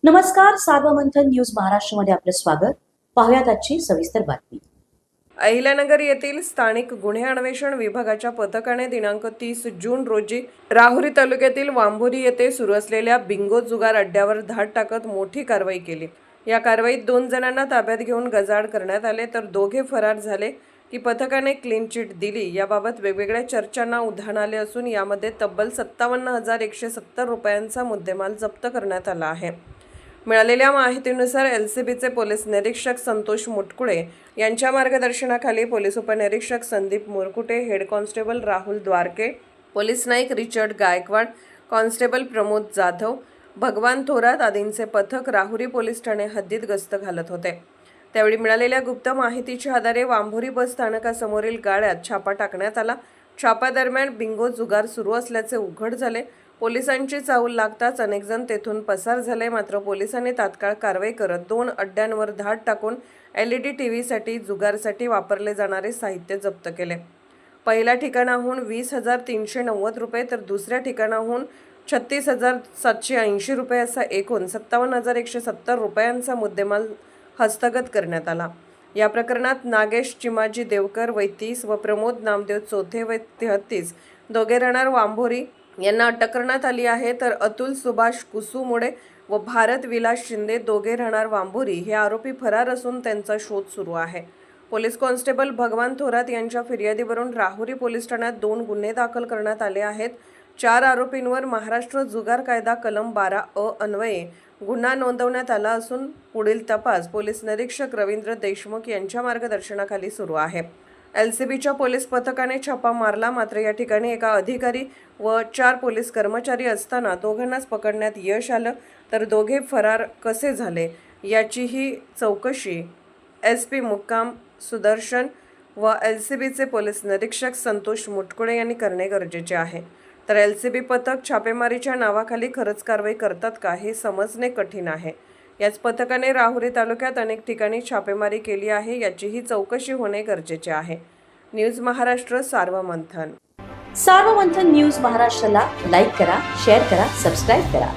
नमस्कार, सार्वमंथन न्यूज महाराष्ट्रमध्ये आपलं स्वागत. पाहुयात आजची सविस्तर बातमी. अहिल्यानगर येथील स्थानिक गुन्हे अन्वेषण विभागाच्या पथकाने दिनांक 30 जून रोजी राहुरी तालुक्यातील वांभोरी येथे सुरू असलेल्या बिंगो जुगार अड्ड्यावर धाड टाकत मोठी कारवाई केली. या कारवाईत 2 जणांना ताब्यात घेऊन गजाआड करण्यात आले, तर दोघे फरार झाले की पथकाने क्लीन चिट दिली. याबाबत वेगवेगळ्या चर्चांना उधाण आले असून यामध्ये तब्बल 57,170 रुपयांचा मुद्देमाल जप्त करण्यात आला आहे. मिळालेल्या माहितीनुसार एलसीबीचे पोलीस निरीक्षक संतोष मुटकुळे यांच्या मार्गदर्शनाखाली पोलीस उपनिरीक्षक Sandeep Murkute, head constable Rahul Dwarke, police नाईक रिचर्ड गायकवाड, कॉन्स्टेबल प्रमोद जाधव, भगवान थोरात आदींचे पथक राहुरी पोलीस ठाणे हद्दीत गस्त घालत होते. त्यावेळी मिळालेल्या गुप्त माहितीच्या आधारे वांभोरी बस स्थानकासमोरील गाड्यात छापा टाकण्यात आला. छापादरम्यान बिंगो जुगार सुरू असल्याचे उघड झाले. पोलिसांची चाहूल लागताच अनेक जण तेथून पसार झाले. मात्र पोलिसांनी तात्काळ कारवाई करत 2 अड्ड्यांवर धाड टाकून LED टीव्हीसाठी जुगारसाठी वापरले जाणारे साहित्य जप्त केले. पहिल्या ठिकाणाहून 20,390 रुपये तर दुसऱ्या ठिकाणाहून 36,780 रुपये असा एकूण 57,170 रुपयांचा मुद्देमाल हस्तगत करण्यात आला. या प्रकरणात नागेश चिमाजी देवकर वय 30 व प्रमोद नामदेव चौथे वय 33 दोघे राहणार वांभोरी यांना अटक करण्यात आली आहे. तर अतुल सुभाष कुसुमुडे व भारत विलास शिंदे दोघे राहणार वांभोरी हे आरोपी फरार असून त्यांचा शोध सुरू आहे. पोलीस कॉन्स्टेबल भगवान थोरात यांच्या फिर्यादीवरून राहुरी पोलीस ठाण्यात 2 गुन्हे दाखल करण्यात आले आहेत. 4 आरोपींवर महाराष्ट्र जुगार कायदा कलम 12A अन्वये गुन्हा नोंदवण्यात आला असून पुढील तपास पोलीस निरीक्षक रवींद्र देशमुख यांच्या मार्गदर्शनाखाली सुरू आहे. एलसीबीच्या पोलीस पथकाने छापा मारला, मात्र या ठिकाणी एका अधिकारी व 4 पोलीस कर्मचारी असताना दोघांनाच पकडण्यात यश आलं. तर दोघे फरार कसे झाले याचीही चौकशी SP मुक्काम सुदर्शन व एलसीबीचे पोलीस निरीक्षक संतोष मुटकुळे यांनी करणे गरजेचे आहे. तर एलसीबी पथक छापेमारीच्या नावाखाली खरंच कारवाई करतात का हे समजणे कठीण आहे. याच पथकाने राहुरी तालुक्यात अनेक ठिकाणी छापेमारी केली आहे, याचीही चौकशी होणे गरजेचे आहे. न्यूज महाराष्ट्र सार्वमंथन न्यूज महाराष्ट्राला लाईक करा, शेअर करा, सबस्क्राईब करा.